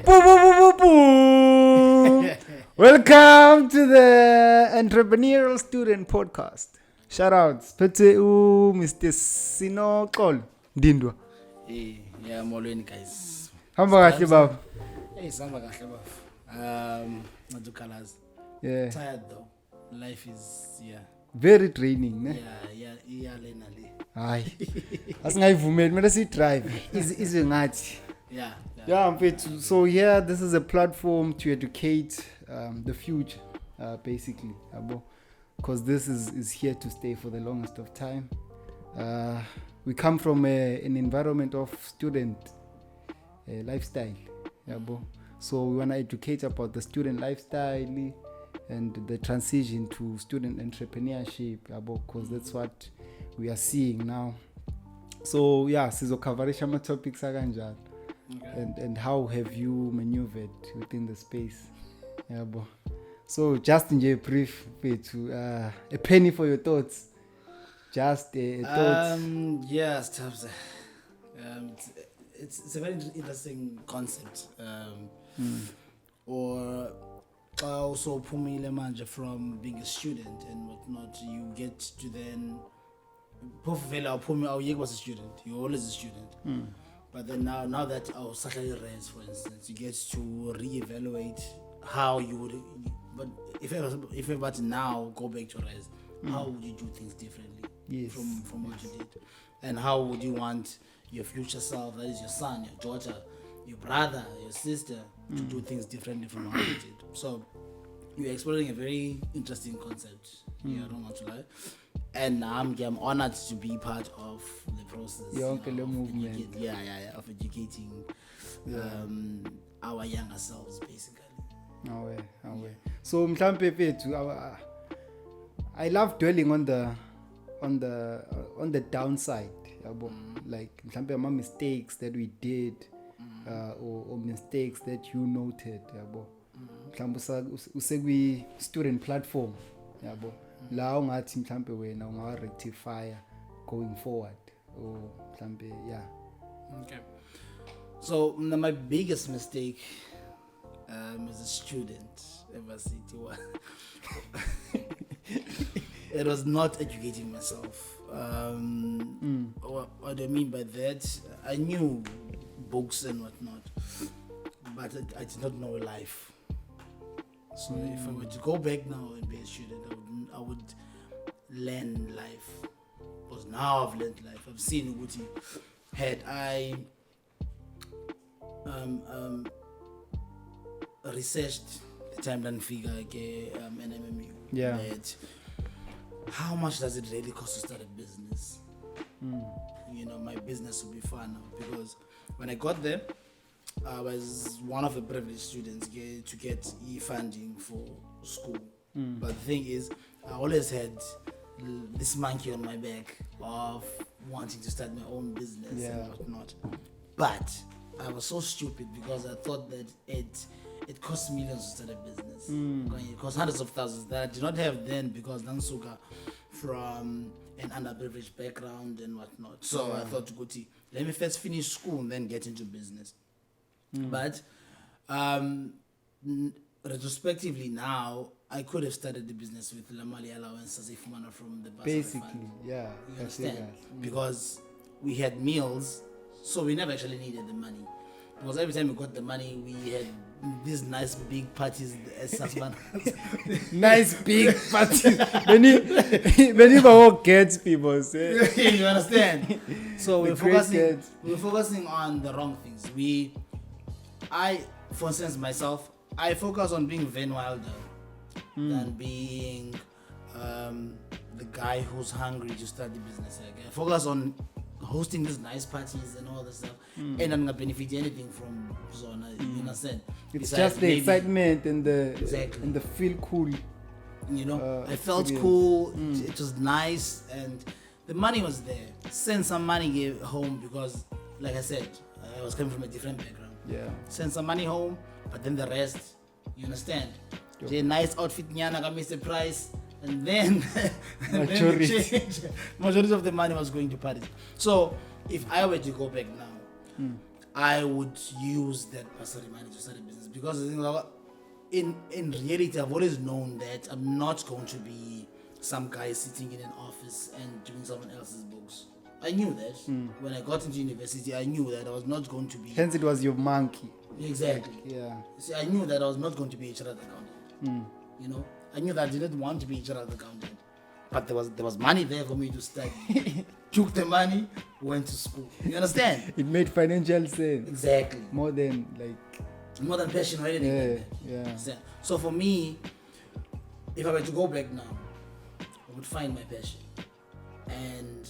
Boom, boom, boom, boom, boom. Welcome to the Entrepreneurial Student podcast. Shout outs. Pete Mr. Sinovuyo Ndindwa. Hey, yeah, molweni guys. Hamba kahle baba. Hey, samba kahle baba. Ngadu Yeah. Tired though. Life is Very draining, ne? Yeah, lena le. Hayi. Asingayivumeli manje si drive. Izwe ngathi. Yeah, mfethu. So yeah, this is a platform to educate the future, basically, because this is here to stay for the longest of time. We come from an environment of student lifestyle, so we want to educate about the student lifestyle and the transition to student entrepreneurship, because that's what we are seeing now. So yeah, sizocoverisha ama topics akanjalo. Okay. And how have you maneuvered within the space? So just in a brief way to a penny for your thoughts. Just a thought. Yes, it's a very interesting concept. Or also pumile manje from being a student and whatnot, you get to then you was a student, you're always a student. But then now that our salary raise, for instance, you get to reevaluate how you would. But if ever now go back to raise, how would you do things differently? Yes. From what you did, and how would you want your future self, that is your son, your daughter, your brother, your sister, to do things differently from how you did? So you're exploring a very interesting concept. Yeah, I don't want to lie. And I'm honored to be part of the process. Movement. Of educating our younger selves, basically. So mhlampe pethu, I love dwelling on the downside, like mhlampe ama mistakes that we did, or mistakes that you noted, mhlambe usekwi student platform, la ungathi mhlambe wena ungawa rectify going forward, or mhlambe Okay. So my biggest mistake as a student ever since it was not educating myself. What do I mean by that? I knew books and whatnot, but I did not know life. So if I were to go back now and be a student, I would learn life. Because now I've learned life. I've seen Uguti. Had I researched the timeline figure, NMMU, that how much does it really cost to start a business? My business would be fun now, because when I got there, I was one of the privileged students to get funding for school. But the thing is, I always had this monkey on my back of wanting to start my own business and whatnot. But I was so stupid because I thought that it costs millions to start a business. It costs hundreds of thousands that I did not have then, because Nansuka from an underprivileged background and whatnot. So I thought, let me first finish school and then get into business. But retrospectively now, I could have started the business with Lamali allowance as if manner from the basically fund. You understand? Because we had meals, so we never actually needed the money. Because every time we got the money, we had these nice big parties as Sasman. Nice big parties. Many all gets people say. You understand? So we're focusing on the wrong things. For instance, myself, I focus on being Van Wilder than being the guy who's hungry to start the business. I focus on hosting these nice parties and all that stuff, and I'm not benefit anything from Zona. You understand? It's just the excitement and the feel cool. I felt cool. It was nice, and the money was there. Send some money home because, like I said, I was coming from a different background. Send some money home, but then the rest, you understand? The nice outfit, nyana got Mr. Price, and then majority of the money was going to parties. So if I were to go back now, I would use that bursary money to start a business, because the thing about, in reality, I've always known that I'm not going to be some guy sitting in an office and doing someone else's books. I knew that. When I got into university, I knew that I was not going to be... Hence it was your monkey. Exactly. Yeah. See, I knew that I was not going to be a chartered accountant. You know, I knew that I didn't want to be a chartered accountant. But there was money there for me to study. Took the money, went to school. You understand? It made financial sense. Exactly. More than passion or anything. Yeah. So for me, if I were to go back now, I would find my passion. And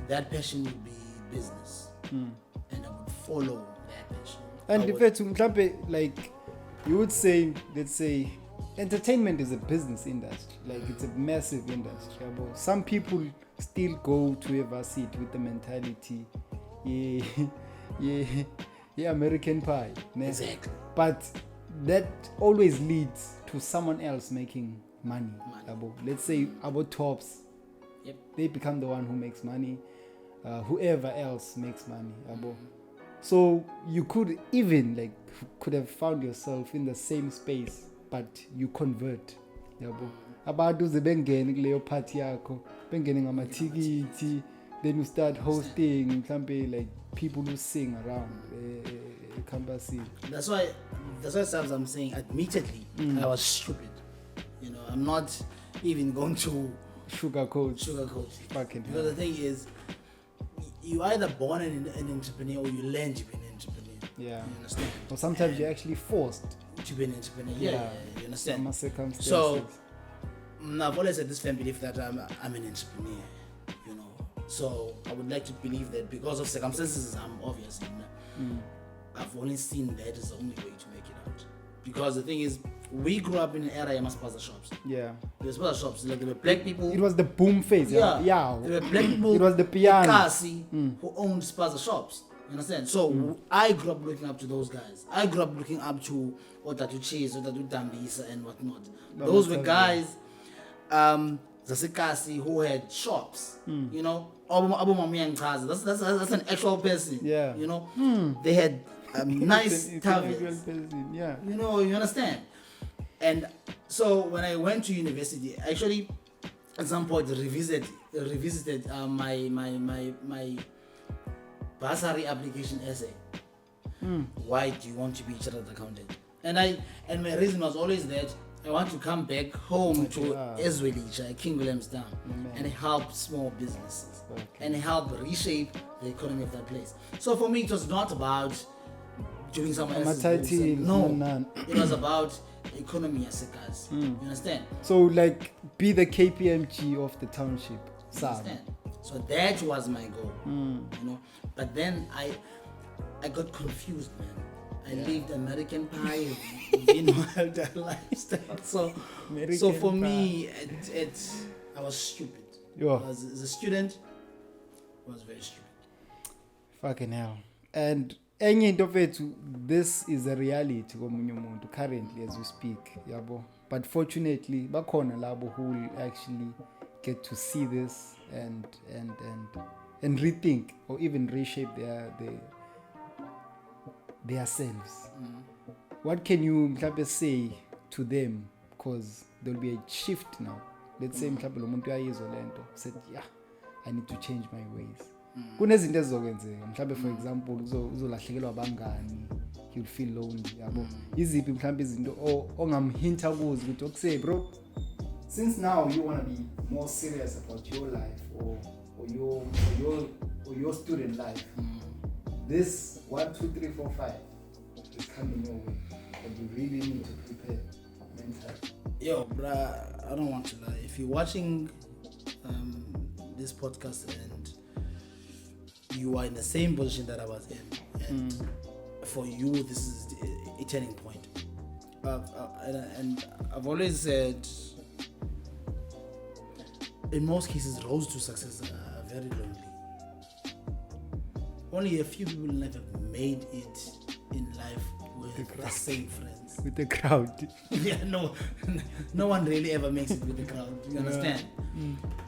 that passion would be business. And I would follow that passion. And if it's like you would say, let's say, entertainment is a business industry. Like it's a massive industry. Some people still go to ever sit with the mentality, yeah, American pie. Exactly. But that always leads to someone else making money. Let's say our tops, they become the one who makes money. Whoever else makes money. So you could even could have found yourself in the same space, but you convert. Abantu ze bengene kuleyo party yakho, bengene ngamathikithi, then you start hosting like people who sing around campus. That's why sometimes I'm saying, admittedly, I was stupid. You know, I'm not even going to sugarcoat. Fucking because the thing is, you either born an entrepreneur or you learn to be an entrepreneur. Yeah. You understand? Or sometimes you're actually forced to be an entrepreneur. Yeah. You understand? Circumstances. So I've always had this firm belief that I'm an entrepreneur. You know. So I would like to believe that because of circumstances, I'm obviously I've only seen that as the only way to make it out. Because the thing is, we grew up in an era of spaza shops. Yeah. There were spaza shops, like there were black people. It was the boom phase. Yeah. There were black people. It was the piano. Who owned spaza shops. You understand? So I grew up looking up to those guys. I grew up looking up to Otatu Cheese, Otatu Dambisa and whatnot. Those were guys, Zasekasi, who had shops. You know, Abu Mami and Kaza. That's an actual person. Yeah. You know, they had nice taverns. Yeah. You know, you understand? And so when I went to university, actually, at some point revisited my bursary application essay. Why do you want to be a chartered accountant? And my reason was always that I want to come back home to Ezwelicha, King Williamstown, and help small businesses and help reshape the economy of that place. So for me, it was not about doing someone else's business. No, it was about economy as a class. You understand? So like be the KPMG of the township. Understand? So that was my goal. You know, but then I got confused, man. I lived American pie, wild lifestyle. So for me, I was stupid. As a student, I was very stupid. Fucking hell. And enye into fethu, this is a reality komunye umuntu currently as we speak, yabo. But fortunately, bakhona labo who will actually get to see this and rethink or even reshape their selves. What can you say to them? Because there will be a shift now. Let's say mhlawumbe lo muntu uyayizwa lento said, yeah, I need to change my ways. Kunezinto ezizokwenzeka mhlawumbe for example uzolahlekelwa abangani, you'll feel lonely, yabo. Iziphi mhlawumbe izinto ongamhinta kuzo ukuthi okay bro, since now you want to be more serious about your life or your student life, this 1, 2, 3, 4, 5 is coming your way, but you really need to prepare mentally. Yo, bruh, I don't want to lie. If you're watching this podcast and you are in the same position that I was in, and for you this is a turning point. And I've always said, in most cases, roads to success are very lonely. Only a few people in life have made it in life with the same friends. With the crowd. Yeah, no one really ever makes it with the crowd. You understand?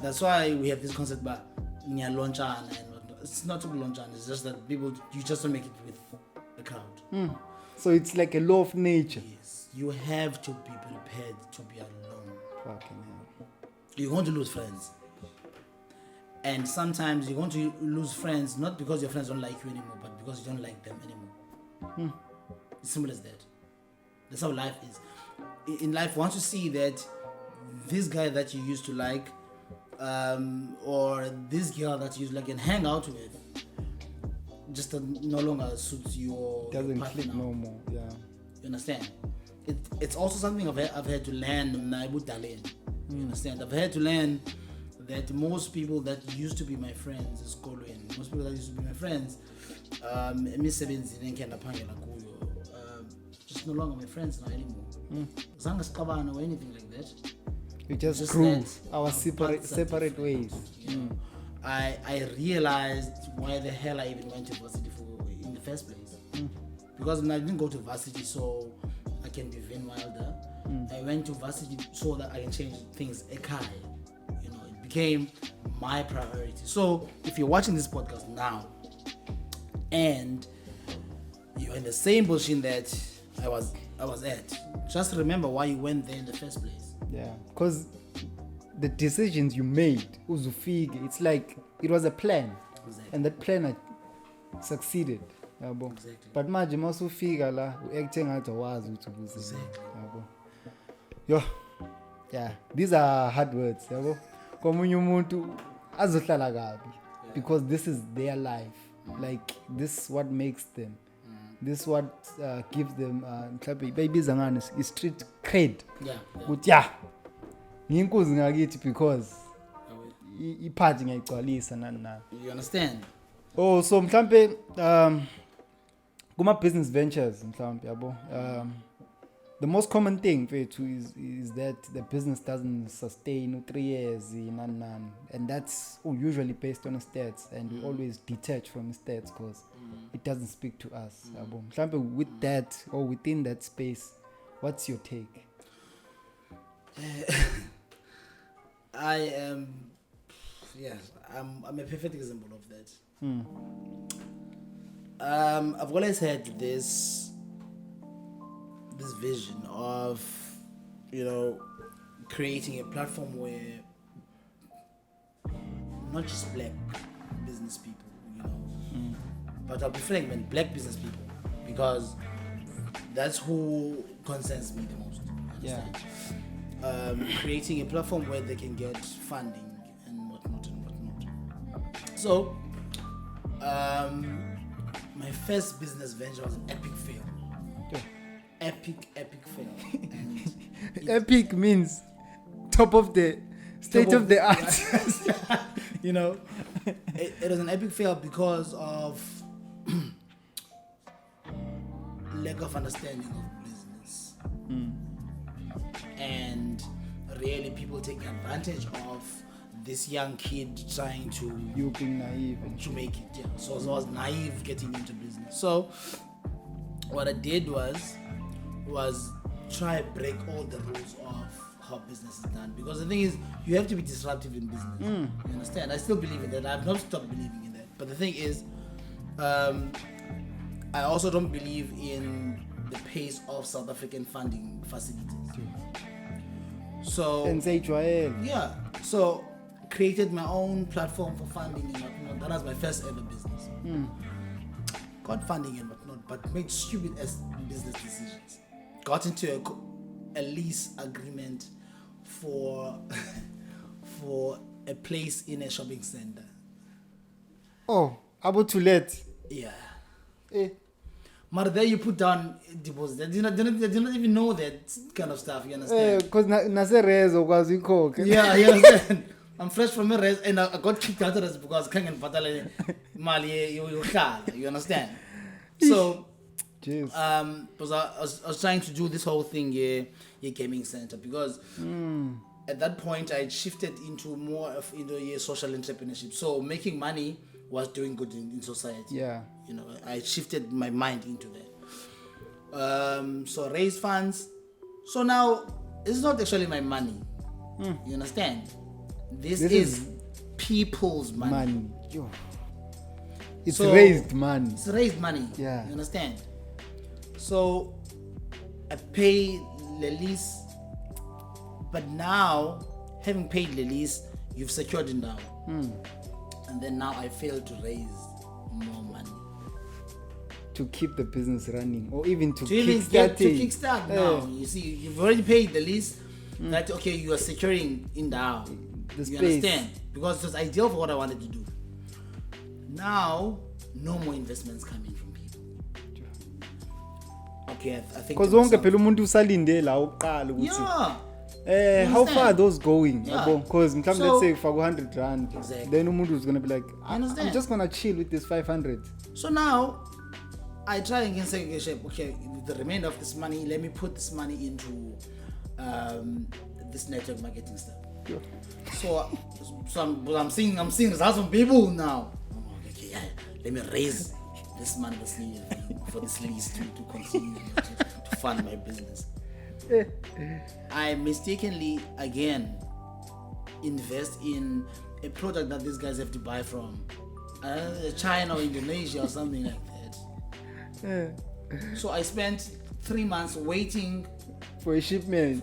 That's why we have this concept about Lonchana and whatnot. It's not to Lonchana, it's just that you just don't make it with a crowd. So it's like a law of nature. Yes, you have to be prepared to be alone. Fucking hell. You're going to lose friends. And sometimes you're going to lose friends not because your friends don't like you anymore, but because you don't like them anymore. It's simple as that. That's how life is. In life, once you see that this guy that you used to like, or this girl that you like and hang out with, just no longer suits you or doesn't click no more. Yeah. You understand? It's also something I've had to learn. You understand? I've had to learn that most people that used to be my friends is most people that used to be my friends, just no longer my friends now anymore. Zanga or anything like that. We just grew our separate ways. You know, I realized why the hell I even went to varsity in the first place. Because I didn't go to varsity so I can be Vin Wilder. I went to varsity so that I can change things ekai. You know, it became my priority. So if you're watching this podcast now and you're in the same position that I was at, just remember why you went there in the first place. Yeah, because the decisions you made, uzufike, it's like it was a plan. Exactly. And that plan succeeded. Yabo. Exactly. But manje masufika la uacting ngathi awazi ukuthi ubuze. Yabo. Yo. Yeah, these are hard words, yabo. Komunye umuntu azohlala kabi because this is their life. Like this is what makes them. This is what gives them bayibiza ngani street cred. Ukuthi ngiyinkuzi ngakithi because iphathi ngiyigcwalisa nani. You understand? Oh, so mhlambe kuma business ventures mhlambe yabo. The most common thing is that the business doesn't sustain 3 years and that's usually based on stats, and we always detach from stats because it doesn't speak to us. Mhlambe with that or within that space, what's your take? I am, I'm a perfect example of that. I've always had this vision of, creating a platform where not just black business people, but I'll be frank, man, black business people, because that's who concerns me the most. Creating a platform where they can get funding and whatnot. So, my first business venture was an epic fail. Epic fail. And epic means top of the state of the art. It was an epic fail because of lack of understanding of business. And really people taking advantage of this young kid trying to... You being naive. To make it, yeah. So I was naive getting into business. So what I did was try to break all the rules of how business is done. Because the thing is, you have to be disruptive in business. You understand? I still believe in that. I've not stopped believing in that. But the thing is, I also don't believe in the pace of South African funding facilities. So so created my own platform for funding and whatnot. That was my first ever business. Got funding and whatnot, but made stupid ass business decisions. Got into a lease agreement for a place in a shopping center. Oh, about to let? Yeah. But there you put down deposit. They do not even know that kind of stuff. You understand? Because nase res okwazi ikhokhe. Yeah, you understand. I'm fresh from a res and I got kicked out of res because I can't get mali you understand? So, because I was trying to do this whole thing gaming center because at that point I shifted into more of social entrepreneurship. So making money was doing good in society. Yeah. I shifted my mind into that. So raise funds. So now it's not actually my money. You understand? This is people's money. It's raised money. It's raised money. Yeah. You understand? So I pay the lease, but now having paid the lease, you've secured it now. And then now I fail to raise more money. To keep the business running, or even to kickstart now. You see, you've already paid the lease. That okay, you are securing in now. The space. You understand? Because it was ideal for what I wanted to do. Now, no more investments coming from people. Okay, I think. Because wonke phela umuntu usalinde la uqala ukuthi how far are those going? Because let's say for 100 rand, then umuntu is gonna be like, I'm just gonna chill with this 500. So now I try and say, okay, with the remainder of this money, let me put this money into this network marketing stuff. So I'm seeing results from people now. Okay, let me raise this money for this lease to continue to fund my business. I mistakenly again invest in a product that these guys have to buy from China or Indonesia or something like that. So I spent 3 months waiting for a shipment.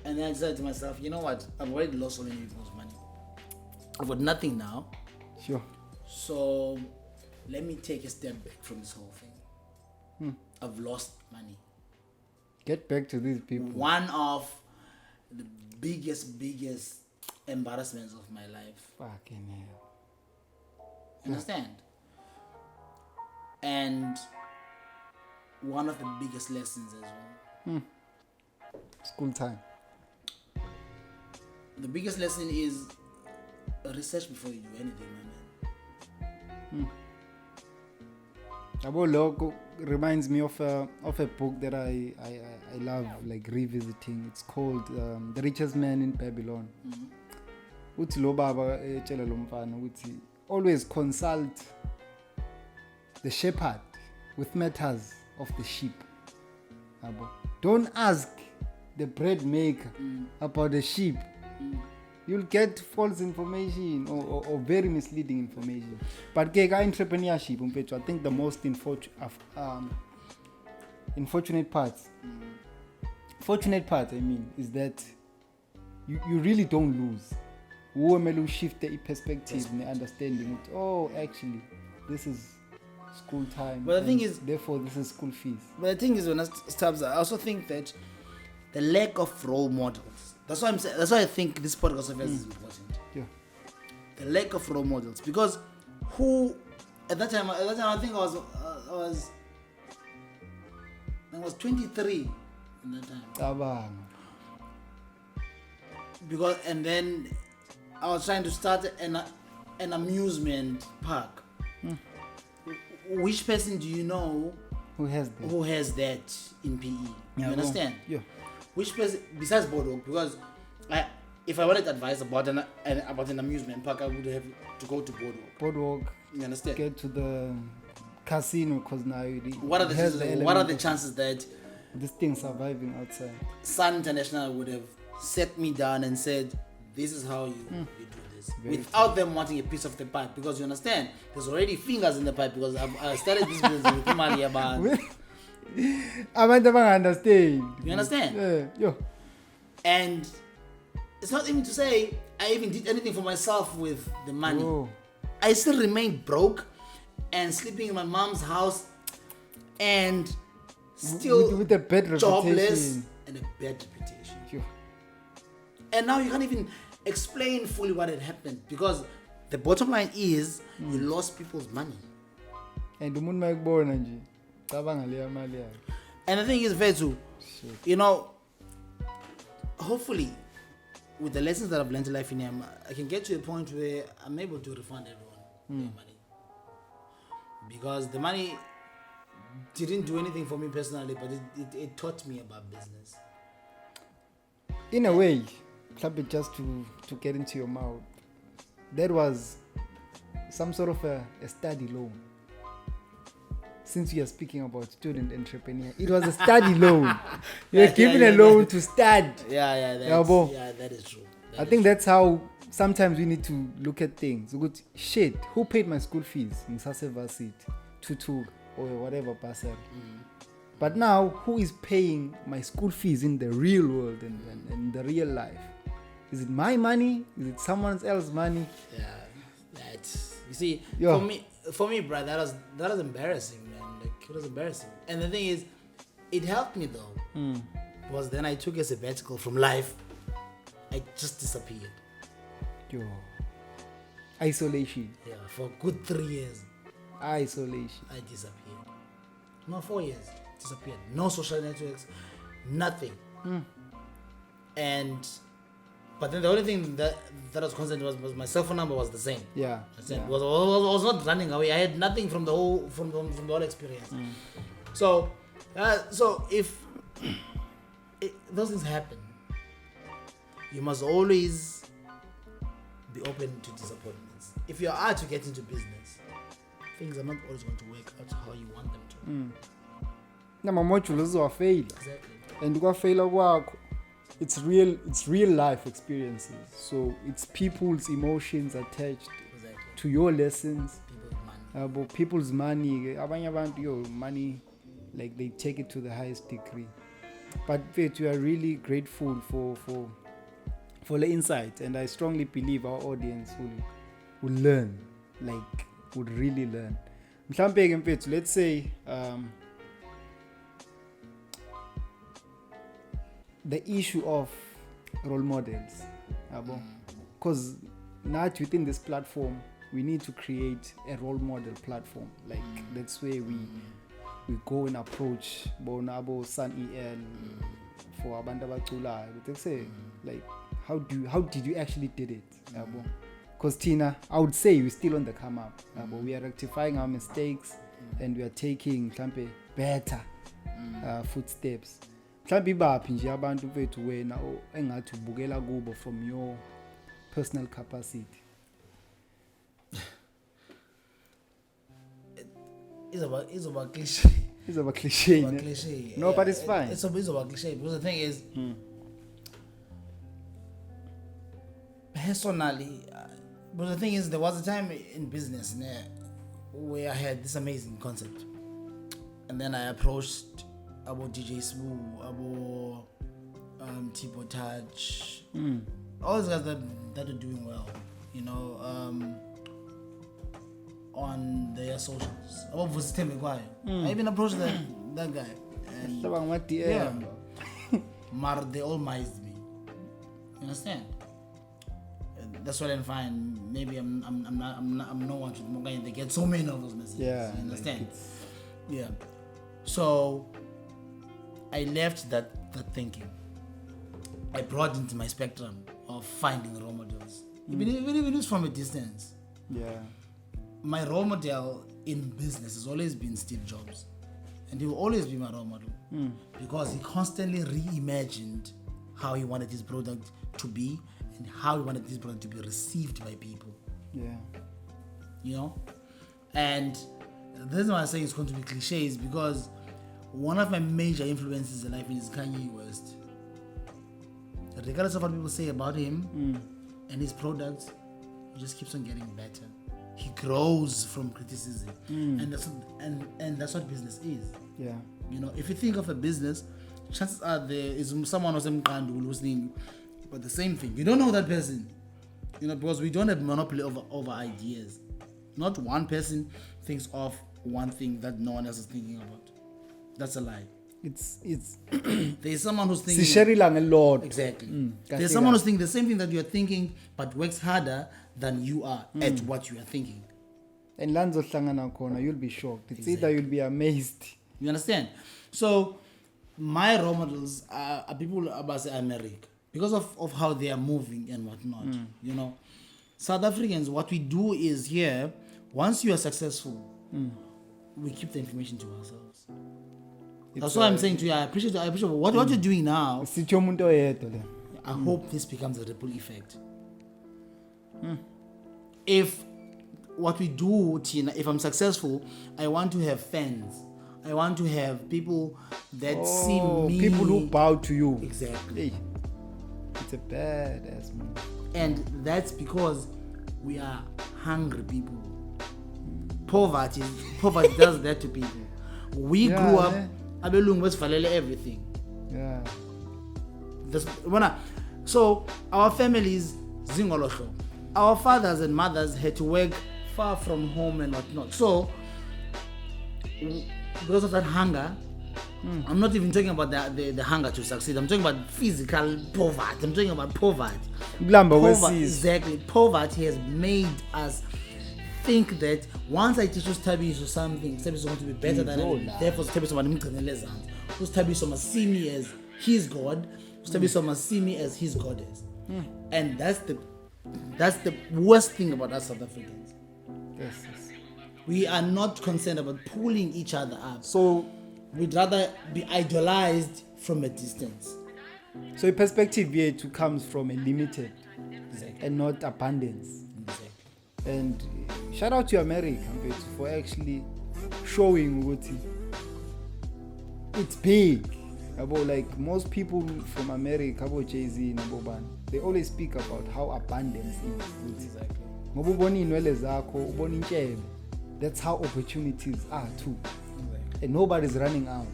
And then I decided to myself, you know what? I've already lost so many people's money. I've got nothing now. Sure. So let me take a step back from this whole thing. I've lost money. Get back to these people. One of the biggest embarrassments of my life. Fucking hell. Understand? And one of the biggest lessons as well. School time. The biggest lesson is research before you do anything, my man. Abo logo reminds me of a book that I love, like revisiting. It's called The Richest Man in Babylon. Uthi lo baba etshela lo mfana ukuthi always consult the shepherd with matters of the sheep. Abo, don't ask the bread maker about the sheep. You'll get false information or very misleading information. But entrepreneurship, I think the most unfortunate part, I mean, is that you really don't lose. You shift the perspective and the understanding. Oh, actually, this is school time. But the thing is, therefore, this is school fees. But the thing is, when I also think that the lack of role models. That's why I'm saying. That's why I think this podcast of yours is important. Yeah. The lack of role models, because who at that time I think I was 23 at that time. Because and then I was trying to start an amusement park. Which person do you know who has that in PE? You understand? Yeah. Which person besides Boardwalk? Because if I wanted advice about an amusement park, I would have to go to Boardwalk. You understand? Get to the casino, because now what are the chances that this thing surviving outside? Sun International would have set me down and said, "This is how you do this," without them wanting a piece of the pie. Because you understand, there's already fingers in the pie. Because I started this business with Imali about. I might never understand. You understand? Yeah. And it's not even to say I even did anything for myself with the money. Oh. I still remained broke and sleeping in my mom's house and still with a bad jobless reputation. and a bad reputation. Sure. And now you can't even explain fully what had happened, because the bottom line is you lost people's money. And umuntu mayikubona nje cabanga leya mali yakhe. And the thing is, Vetu, you know, hopefully with the lessons that I've learned in life in here, I can get to a point where I'm able to refund everyone their money. Because the money didn't do anything for me personally, but it taught me about business. In a way, just to get into your mouth, that was some sort of a study loan. Since we are speaking about student entrepreneur, it was a study loan. You are given a loan to start. Yeah, that is true. I think that's how sometimes we need to look at things. Good shit. Who paid my school fees in Saseva Tutu or whatever parcel? But now, who is paying my school fees in the real world and the real life? Is it my money? Is it someone else's money? Yeah, that's, you see, for me, bro, that was embarrassing, man. Like, it was embarrassing. And the thing is, it helped me though, because then I took a sabbatical from life. I just disappeared. Isolation. Yeah, for a good 3 years. Isolation. I disappeared. No, 4 years. Disappeared. No social networks. Nothing. But then the only thing that was constant was my cell phone number was the same. Yeah. I was not running away. I had nothing from the whole experience. So if those things happen, you must always be open to disappointments. If you are to get into business, things are not always going to work out how you want them to. Exactly. And it's real life experiences. So it's people's emotions attached to your lessons. People's money. Your money, like they take it to the highest degree. But Faith, we are really grateful for the insight, and I strongly believe our audience will learn, would really learn. Let's say the issue of role models, because not within this platform we need to create a role model platform. That's where we go and approach Bonabo San EL for Abanda Batula. They say how did you actually did it? Because Tina, I would say we're still on the come up. We are rectifying our mistakes and we are taking better footsteps. Nje abantu bethu wena engathi ubukela kubo from your personal capacity. It's about cliche. It's about cliche. No, but it's fine. It's about cliche because the thing is, personally, but the thing is, there was a time in business where I had this amazing concept, and then I approached about DJ Smooth, about Tipo Touch, all those guys that are doing well, on their socials. About Vusitemegwayo. I even approached that guy. And Mar, they all mized me. You understand? That's what I'm fine. Maybe I'm no one to Mogai. They get so many of those messages. Yeah, you understand? Yeah. So I left that thinking. I brought into my spectrum of finding role models, even if it is from a distance. Yeah. My role model in business has always been Steve Jobs, and he will always be my role model because he constantly reimagined how he wanted his product to be and how he wanted this product to be received by people. Yeah. And the reason why I say it's going to be cliches because one of my major influences in life is Kanye West. Regardless of what people say about him and his products, he just keeps on getting better. He grows from criticism, and that's what business is. Yeah. If you think of a business, chances are there is someone who's listening, but the same thing. You don't know that person, because we don't have monopoly over ideas. Not one person thinks of one thing that no one else is thinking about. That's a lie. It's there's someone who's thinking a lot. Exactly. There's someone who's thinking the same thing that you're thinking, but works harder than you are at what you are thinking. And Lanzo Hlangana Kona, you'll be shocked. It's either you'll be amazed. You understand? So my role models are people about America because of how they are moving and whatnot. South Africans, what we do is here, once you are successful, we keep the information to ourselves. That's what I'm saying to you. I appreciate what you're doing now. I hope this becomes a ripple effect. If what we do, Tina, if I'm successful, I want to have fans. I want to have people that see me. People who bow to you. Exactly. Hey, it's It's a badass move. And that's because we are hungry people. Poverty does that to people. We grew up, abelungu besivalele everything. Yeah. So our families, zingolosho. Our fathers and mothers had to work far from home and whatnot. So because of that hunger, I'm not even talking about the hunger to succeed. I'm talking about physical poverty. I'm talking about poverty. Exactly. Poverty has made us think that once I teach Sthabiso something, Sthabiso is going to be better than me. Therefore, Sthabiso must see me as his God. Sthabiso must see me as his goddess. And that's the worst thing about us South Africans. Yes. We are not concerned about pulling each other up. So we'd rather be idolized from a distance. So a perspective here to comes from a limited and not abundance. And shout out to America for actually showing what it's big. About like most people from America, about Jay-Z and Boban, they always speak about how abundance is. That's how opportunities are too. And nobody's running out.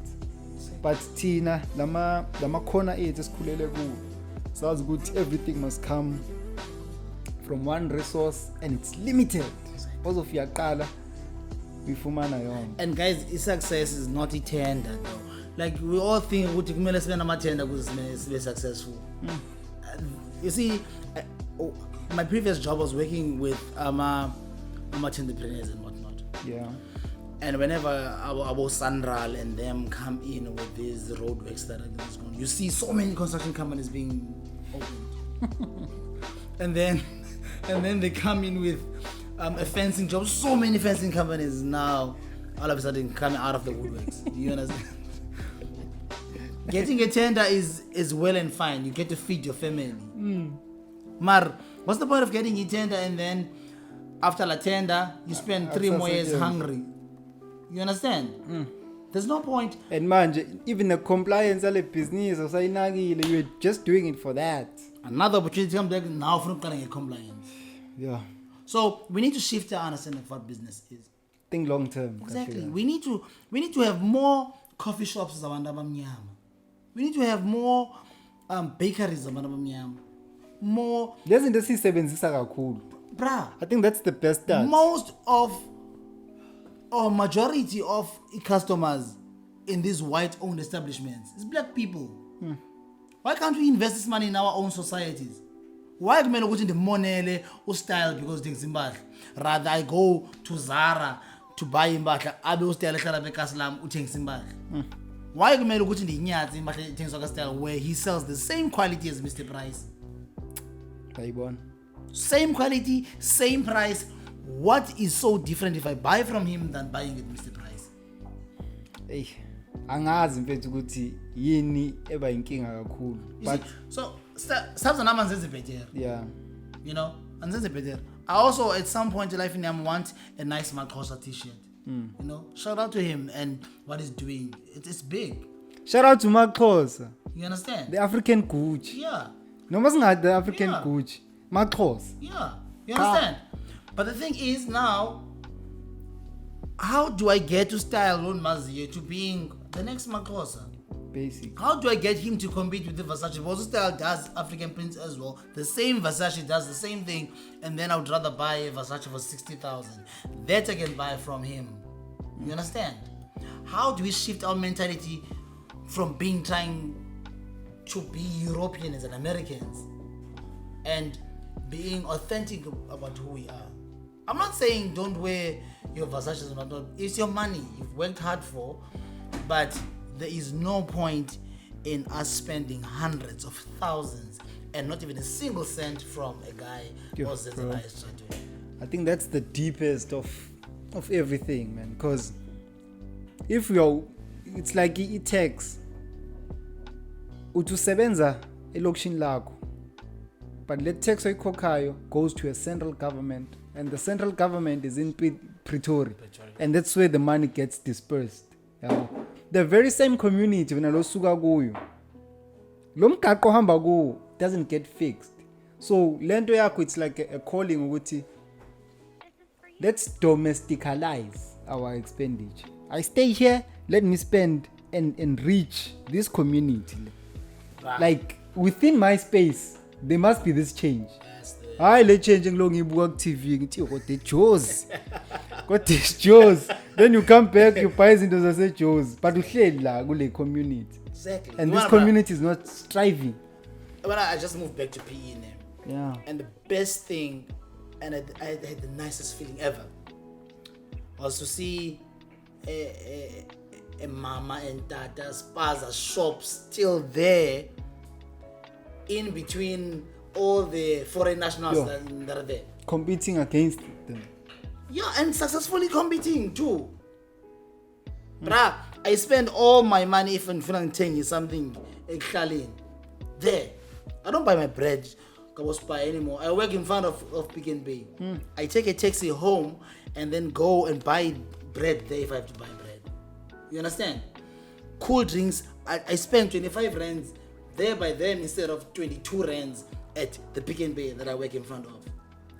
But Tina, lama corner eight is sounds good. Everything must come from one resource and it's limited. Because of your color, we fumana yon. And guys, success is not a tender though. Like we all think we kumele sibe namatenda ukuze sibe successful. You see, my previous job was working with entrepreneurs and whatnot. Yeah. And whenever our Sandral and them come in with these roadworks that are going, you see so many construction companies being opened. and then they come in with a fencing job. So many fencing companies now all of a sudden coming out of the woodworks. Do you understand? Getting a tender is well and fine. You get to feed your family. Mar, what's the point of getting a tender and then after la tender you spend 3 more years hungry? You understand? There's no point. And man, even the compliance of the business, you're just doing it for that. Another opportunity comes back now from compliance. Yeah. So we need to shift our understanding of what business is. Think long term. Exactly. We need to have more coffee shops. We need to have more bakeries. More. Bruh. I think that's the best start. Most of or majority of customers in these white-owned establishments is black people. Why can't we invest this money in our own societies? Why do I go to the money or style because things in Mbatha? Rather, I go to Zara to buy Mbatha. I will style Why do I go to the Nyati style where he sells the same quality as Mr. Price? Same quality, same price. What is so different if I buy from him than buying at Mr. Price? Hey, angazi mfethu ukuthi yini eba inkinga kakhulu. But so sabza nama nzenze better. Yeah. You know, nzenze better. I also at some point in life in him want a nice Makosa t-shirt. You know, shout out to him and what he's doing. It's big. Shout out to Makosa. You understand? The African Gucci. Yeah. No mas not the African Gucci. Makosa. Yeah. You understand? But the thing is now, how do I get to style Ron Mazier to being the next Makosa? Basic. How do I get him to compete with the Versace? Also style does African prints as well. The same Versace does the same thing, and then I would rather buy a Versace for 60,000. That I can buy from him. You understand? How do we shift our mentality from trying to be Europeans and Americans and being authentic about who we are? I'm not saying don't wear your Versace or not. It's your money. You've worked hard for, but there is no point in us spending hundreds of thousands and not even a single cent from a guy who was a nice tattoo. I think that's the deepest of everything, man. Because if it's like it takes utusebenza elokishini lakho, but let tax oyikhokhayo goes to a central government, and the central government is in Pretoria, and that's where the money gets dispersed. Yeah. The very same community when alosuka kuyo lo mgaqo hamba kuwo doesn't get fixed. So lento yakho, it's like a calling ukuthi let's domesticalize our expenditure. I stay here, let me spend and enrich this community. Right. Like within my space, there must be this change. Yes, Hayi le change ngilo ngibuka ku TV ngithi got the Jaws. Got this Jaws. Then you come back, you buy izinto zase Jaws, but uhleli la kule community. exactly. And this community is not striving. When I just moved back to PE now. Yeah. And the best thing, and I had the nicest feeling ever, was to see a mama and dada spaza shops still there in between all the foreign nationals that are there. Competing against them. Yeah, and successfully competing too. Bruh, I spend all my money if I'm feeling something there. I don't buy my bread anymore. I work in front of Pick and Pay. I take a taxi home and then go and buy bread there if I have to buy bread. You understand? Cool drinks, I spend 25 rands there by them instead of 22 rands at the Pick and Pay that I work in front of.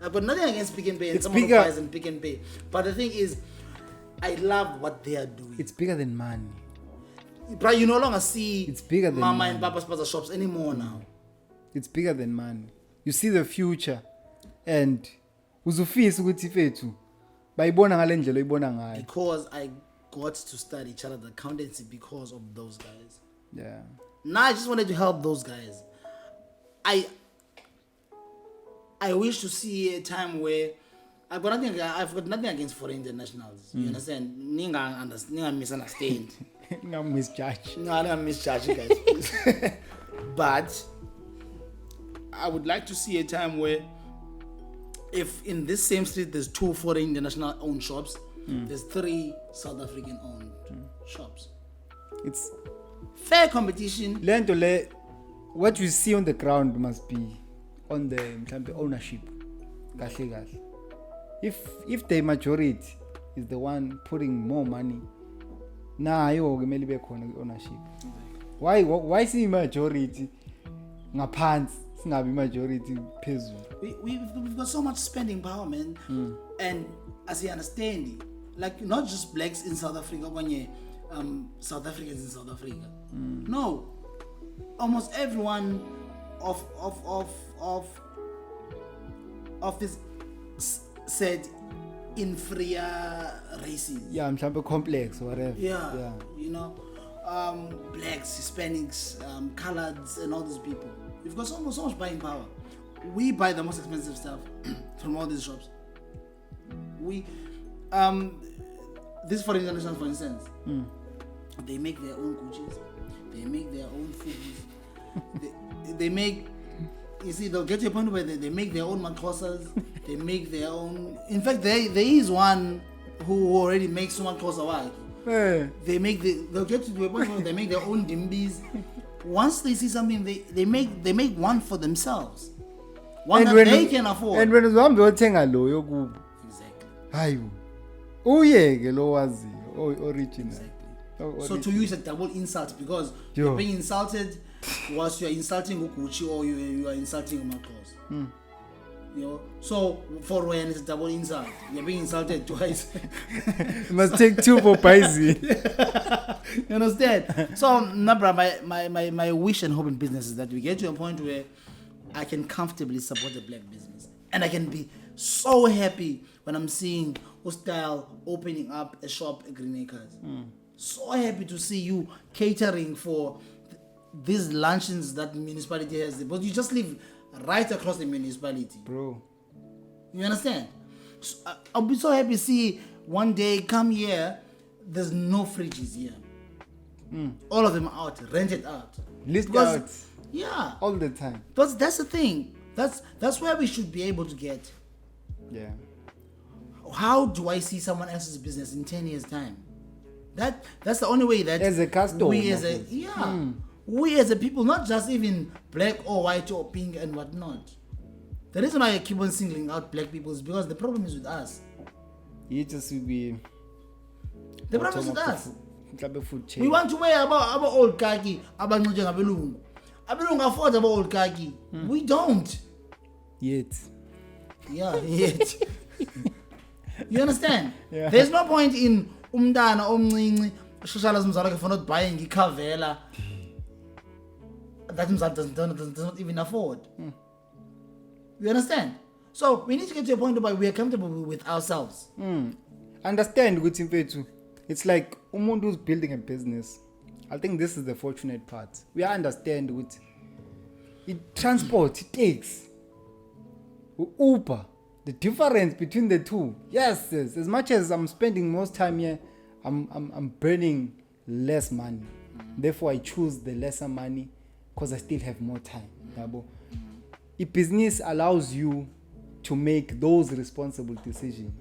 I've got nothing against Pick and Pay and someone who buys in Pick and Pay. But the thing is, I love what they are doing. It's bigger than money. Bro, you no longer see it's bigger than Mama money. and Papa's Plaza shops anymore now. It's bigger than money. You see the future, and uzufisa ukuthi fethu bayibona ngale ndlela oyibona ngayo. Because I got to study chartered accountancy because of those guys. Yeah. Now I just wanted to help those guys. I wish to see a time where I've got nothing against foreign internationals. You understand? Ninga misunderstand. No misjudge. No, I don't misjudge you guys, please. But I would like to see a time where if in this same street there's 2 foreign international owned shops, there's 3 South African owned shops. It's fair competition. What you see on the ground must be on the ownership. If the majority is the one putting more money, ownership. Why see majority ngaphansi singabi majority phezulu? We've got so much spending power, man. And as you understand, like not just blacks in South Africa, South Africans in South Africa. No, almost everyone of this said inferior races. Yeah, I'm trying to complex or whatever. Yeah. You know, blacks, Hispanics, coloreds, and all these people. We've got so much buying power. We buy the most expensive stuff from all these shops. This foreign internationals, for instance, they make their own Gucci's, they make their own foods, they make. You see, they'll get to a point where they make their own makosas, they make their own. In fact, there is one who already makes one makosa. They'll get to a point where they make their own dimbis. Once they see something, they make one for themselves, one and that they can afford. And when it's one they'll lo yokubo. Exactly. Hayo. Uyeke lo wazi original. Exactly. So to you it's a double insult because you're being insulted whilst you're insulting Gucci or you are insulting Umakos. You know, so for when it's a double insult, you're being insulted twice. You must take 2 for Pisces. You understand? So, Nabra, my wish and hope in business is that we get to a point where I can comfortably support a black business, and I can be so happy when I'm seeing Hostile opening up a shop at Green Acres. So happy to see you catering for these luncheons that the municipality has, but you just live right across the municipality, bro. You understand? So, I'll be so happy to see one day come here. There's no fridges here. All of them are out, rented out. List out. Yeah. All the time. But that's the thing. That's where we should be able to get. Yeah. How do I see someone else's business in 10 years' time? That's the only way that as a customer. We as a people, not just even black or white or pink and whatnot. The reason why I keep on singling out black people is because the problem is with us. The problem is with us. Food chain. We want to wear our old khaki, abangcuje ngabelungu. I don't afford about old kaki. We don't. Yet. Yeah, yet. You understand? Yeah. There's no point in umntana omncinci shoshala zimzala for not buying ikhavela that umzala does not even afford. You understand? So we need to get to a point where we are comfortable with ourselves. Understand ukuthi mfethu, it's like umuntu who's building a business. I think this is the fortunate part. We understand ukuthi it transport, it takes Uber, the difference between the two. Yes, as much as I'm spending most time here, I'm burning less money. Therefore I choose the lesser money because I still have more time. A business allows you to make those responsible decisions.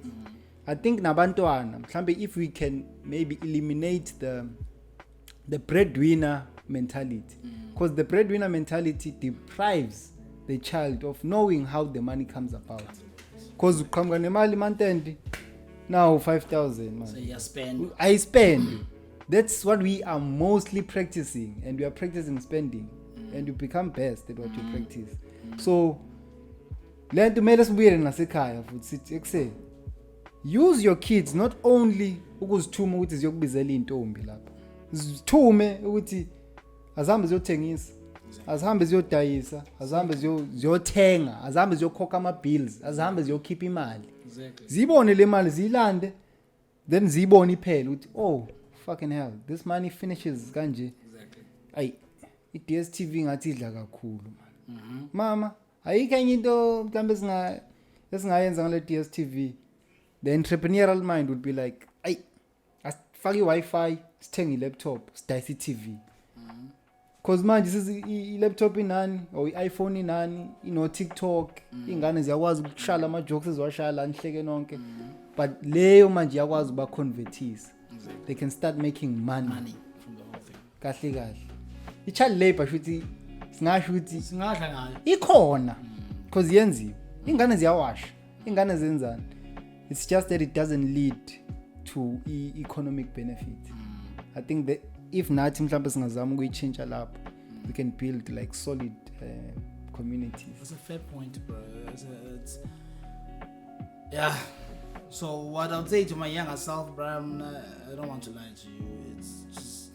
I think nabantwana, if we can maybe eliminate the breadwinner mentality, because the breadwinner mentality deprives the child of knowing how the money comes about. Because now 5,000 man. So you spend. I spend. That's what we are mostly practicing, and we are practicing spending, and you become best at what you practice. So learn to make us weird nasekhaya futhi use your kids not only ukuzithuma ukuthi ziyokubizela intombi lapha, zithume ukuthi azihambe ziyothengisa, azihambe ziyodayisa, azihambe ziyothenga, azihambe ziyokhokha ama bills, azihambe ziyokhipha imali. Zibone le mali ziyilande, then zibone iphela ukuthi oh fucking hell, this money finishes kanje. Ay i-DStv ngathi idla kakhulu man. Mama ayikho enye into mhlambe esingayenza ngale DStv. The entrepreneurial mind would be like, ay asifake i-Wi-Fi, sithenge i-laptop, sidayise i-TV. Because manje i-laptop inani or i-iPhone inani, ino TikTok, ingane ziyakwazi ukushala ama jokes eziwashala nihleke nonke. But leyo manje yakwazi uba convertise. They can start making money from the whole thing. Kahle. I-child labor shuthi singasho ukuthi Singadla ngayo. ikhona because yenziwe. Ingane ziyawasha, ingane zenzani. It's just that it doesn't lead to economic benefit. I think that if nathi mhlawumbe singazama ukuyichange lapho, we can build like solid communities. That's a fair point, bro. It's yeah. So what I would say to my younger self, bro, I don't want to lie to you. It's just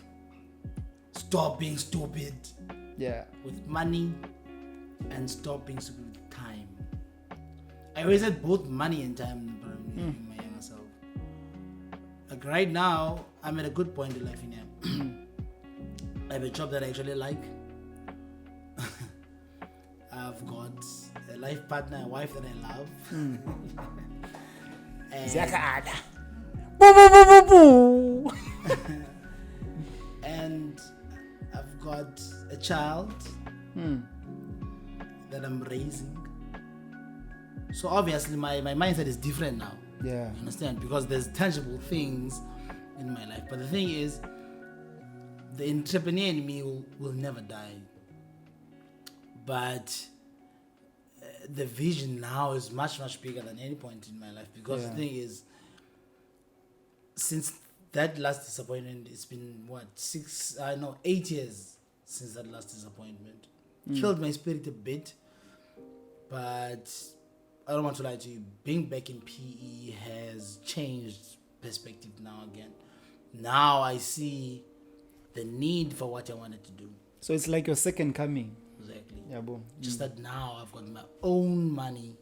stop being stupid. Yeah. With money and stop being stupid with time. I wasted both money and time, bro, in my younger self. Like right now, I'm at a good point in life in here. I have a job that I actually like. I've got a life partner, a wife that I love. And I've got a child that I'm raising. So obviously my mindset is different now. Yeah. You understand? Because there's tangible things in my life. But the thing is, the entrepreneur in me will never die. But the vision now is much, much bigger than any point in my life. Because the thing is, since that last disappointment, it's been 8 years since that last disappointment. Killed my spirit a bit. But I don't want to lie to you. Being back in PE has changed perspective now again. Now I see the need for what I wanted to do. So it's like your second coming. Exactly. Yeah, boom. Just that now I've got my own money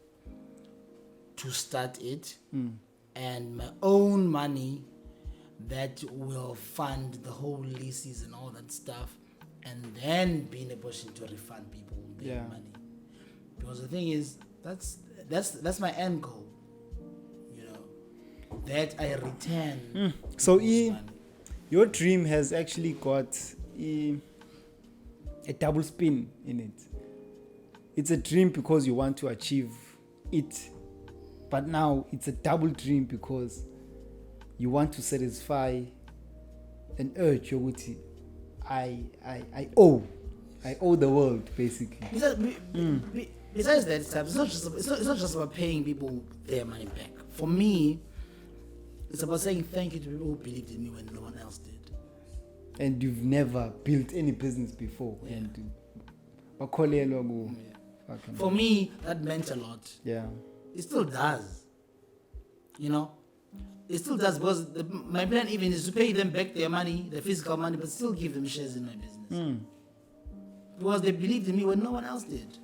to start it, and my own money that will fund the whole leases and all that stuff, and then be in a position to refund people their money. Because the thing is, that's my end goal. You know, that I return. So your dream has actually got a double spin in it. It's a dream because you want to achieve it, but now it's a double dream because you want to satisfy an urge. I owe the world basically. Besides that, it's not just about paying people their money back. For me, it's about saying thank you to people who believed in me when no one else did. And you've never built any business before, and wakholelwa kuwo. Yeah. For me, that meant a lot. Yeah. It still does. You know? It still does, because my plan even is to pay them back their money, their physical money, but still give them shares in my business. Because they believed in me when no one else did.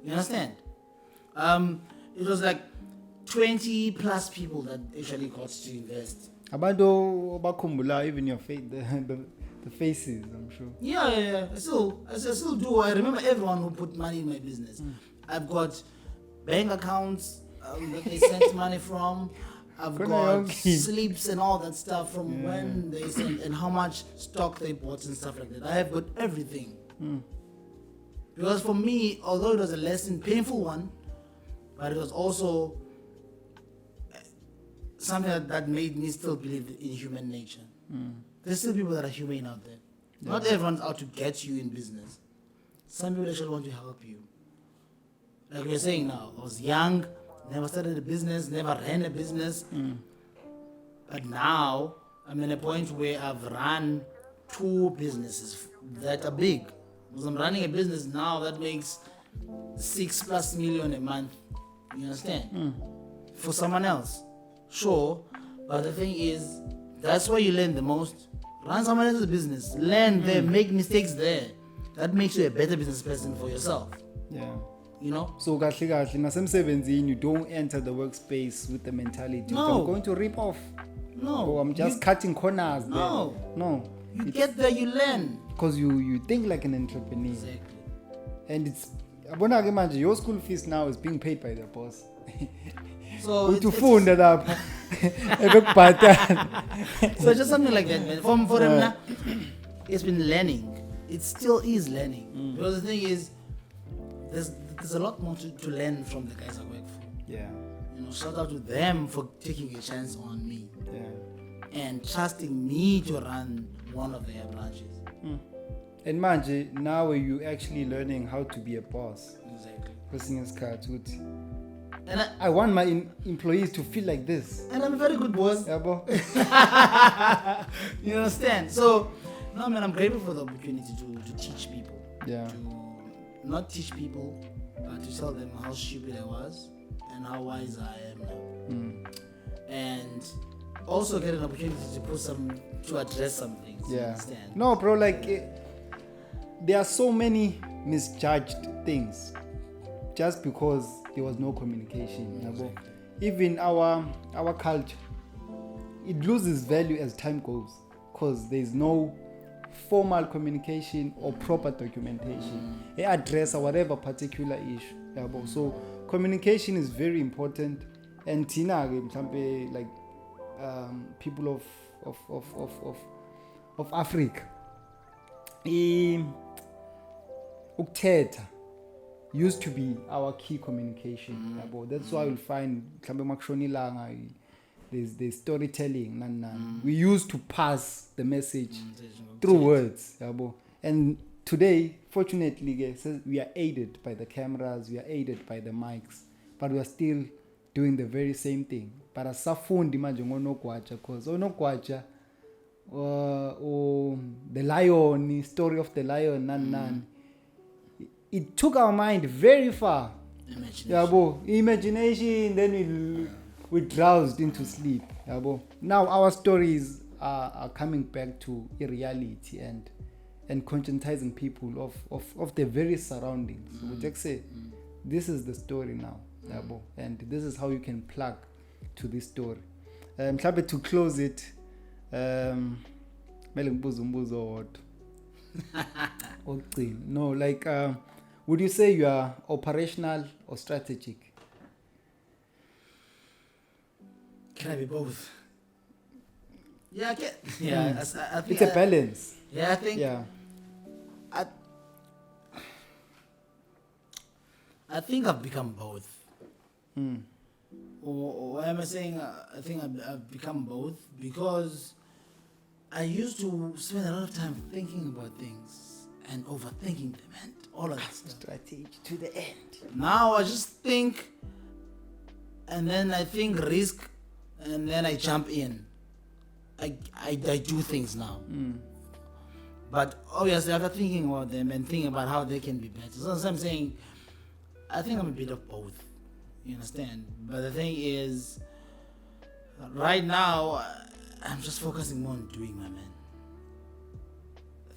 You understand? It was like 20 plus people that actually got to invest. Abantu bakhumbula even your face, the faces, I'm sure. Yeah. I still do. I remember everyone who put money in my business. I've got bank accounts that they sent money from. I've got slips and all that stuff from when they sent and how much stock they bought and stuff like that. I have got everything. Because for me, although it was a lesson, painful one, but it was also something that made me still believe in human nature. There's still people that are humane out there. Not everyone's out to get you in business. Some people actually want to help you. Like we're saying now, I was young, never started a business, never ran a business. But now I'm in a point where I've run 2 businesses that are big. Because I'm running a business now that makes 6+ million a month. You understand? For someone else. Sure. But the thing is, that's where you learn the most. Run someone else's business. Learn there, make mistakes there. That makes you a better business person for yourself. Yeah. You know? So kahle kahle nasemsebenzini you don't enter the workspace with the mentality I'm going to rip off. No. Or I'm just cutting corners there. No. You get there, you learn. Because you think like an entrepreneur. Exactly. And it's abona ke manje your school fees now is being paid by the boss. So utufunda lapha ekubhatala. So just something like that, man. For them now, it's been learning. It still is learning. Because the thing is, there's a lot more to learn from the guys I work for. Yeah. You know, shout out to them for taking a chance on me. Yeah. And trusting me to run one of their branches. And manje now you actually learning how to be a boss. Exactly. And I want my employees to feel like this. And I'm a very good boss. Yeah, bro. You understand? So, no, man, I'm grateful for the opportunity to teach people. Yeah. To not teach people, but to tell them how stupid I was and how wise I am now. And also get an opportunity to address some things. Yeah. You understand? No, bro, like there are so many misjudged things just because there was no communication. Exactly. Even our culture, it loses value as time goes because there's no formal communication or proper documentation. They address whatever particular issue. So communication is very important. And Tina, like people of Africa, ukuthetha used to be our key communication. That's why you'll find there's storytelling. We used to pass the message through words. And today, fortunately, we are aided by the cameras, we are aided by the mics, but we are still doing the very same thing. But asafundi manje ngonogwaja, because onogwaja the lion, story of the lion, it took our mind very far. Imagination, then we drowsed into sleep. Now our stories are coming back to a reality and conscientizing people of the very surroundings. So just say, this is the story now, and this is how you can plug to this story. To close it, no, like would you say you are operational or strategic? Can I be both? Yeah, I can. Yeah, I think it's a balance. Yeah, I think. Yeah. I think I've become both. Or why am I saying I think I've become both? Because I used to spend a lot of time thinking about things and overthinking them and all of that stuff. Strategy to the end. Now I just think, and then I think risk, and then I jump in. I do things now. But obviously, after thinking about them and thinking about how they can be better, so I'm saying, I think I'm a bit of both. You understand? But the thing is, right now, I'm just focusing more on doing, my man.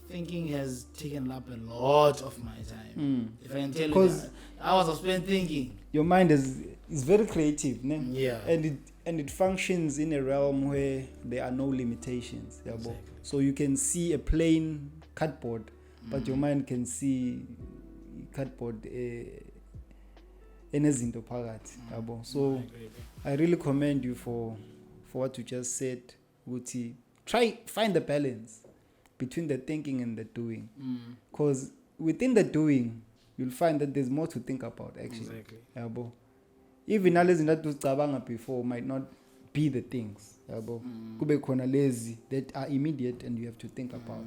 Thinking has taken up a lot of my time. If I can tell you, hours I've spent thinking. Your mind is very creative, ne? Yeah. And it functions in a realm where there are no limitations. Exactly. So you can see a plain cardboard, but your mind can see cardboard enezinto phakathi. So I really commend you for what you just said. Uthi, find the balance between the thinking and the doing. Because within the doing, you'll find that there's more to think about actually. Exactly. Even lezi that uzicabanga before might not be the things. Kube khona lazy that are immediate and you have to think about.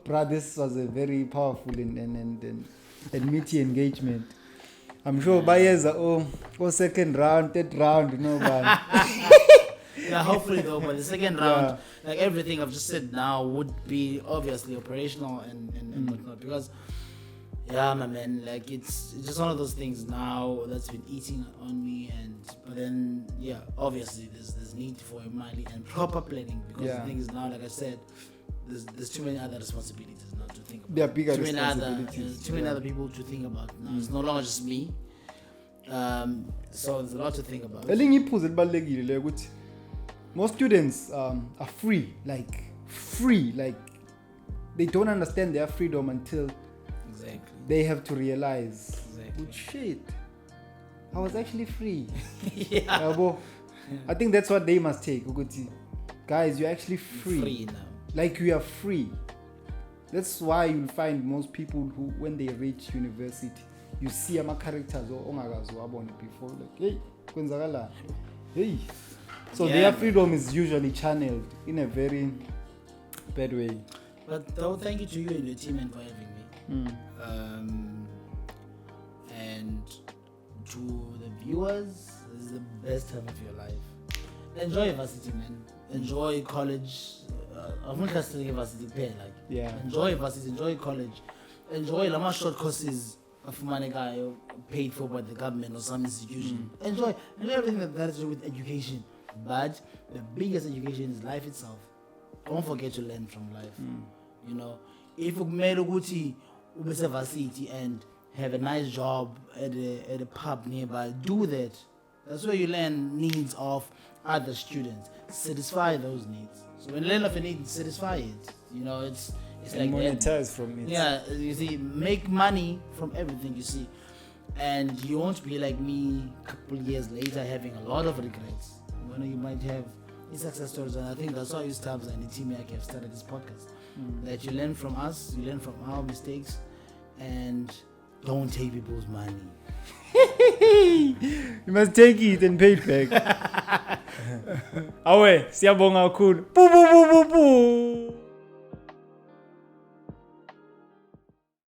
Brad, this was a very powerful and meaty engagement. I'm sure buyers are second round, third round, man. Yeah, hopefully though, but the second round, like everything I've just said now would be obviously operational and whatnot, because my man, like it's just one of those things now that's been eating on me, but then obviously there's need for a money and proper planning, because the thing is now, like I said, there's too many other responsibilities now to think about. There are bigger responsibilities. Too many other people to think about now. It's no longer just me. So there's a lot to think about. Most students are free, like they don't understand their freedom until they have to realize, shit, I was actually free. I think that's what they must take. Guys, you're actually free now. Like you are free. That's why you'll find most people who, when they reach university, you see them characters before, like, hey. So their freedom is usually channeled in a very bad way. But though, thank you to you and your team for having me. And to the viewers, this is the best time of your life. Enjoy university, man. Enjoy college. I'm not just saying university pay, enjoy university, enjoy college, enjoy the short courses of money paid for by the government or some institution. Enjoy everything that has to do with education. But the biggest education is life itself. Don't forget to learn from life. You know, if you made a good university and have a nice job at a pub nearby, do that. That's where you learn needs of other students. Satisfy those needs. So when you learn of a need, satisfy it. You know, it's like monetize from it. Yeah, you see, make money from everything you see, and you won't be like me a couple years later having a lot of regrets. You might have success stories, and I think that's why you Stubbs and the team have started this podcast. That you learn from us, you learn from our mistakes, and don't take people's money. You must take it and pay it back. Awe, siyabonga kakhulu.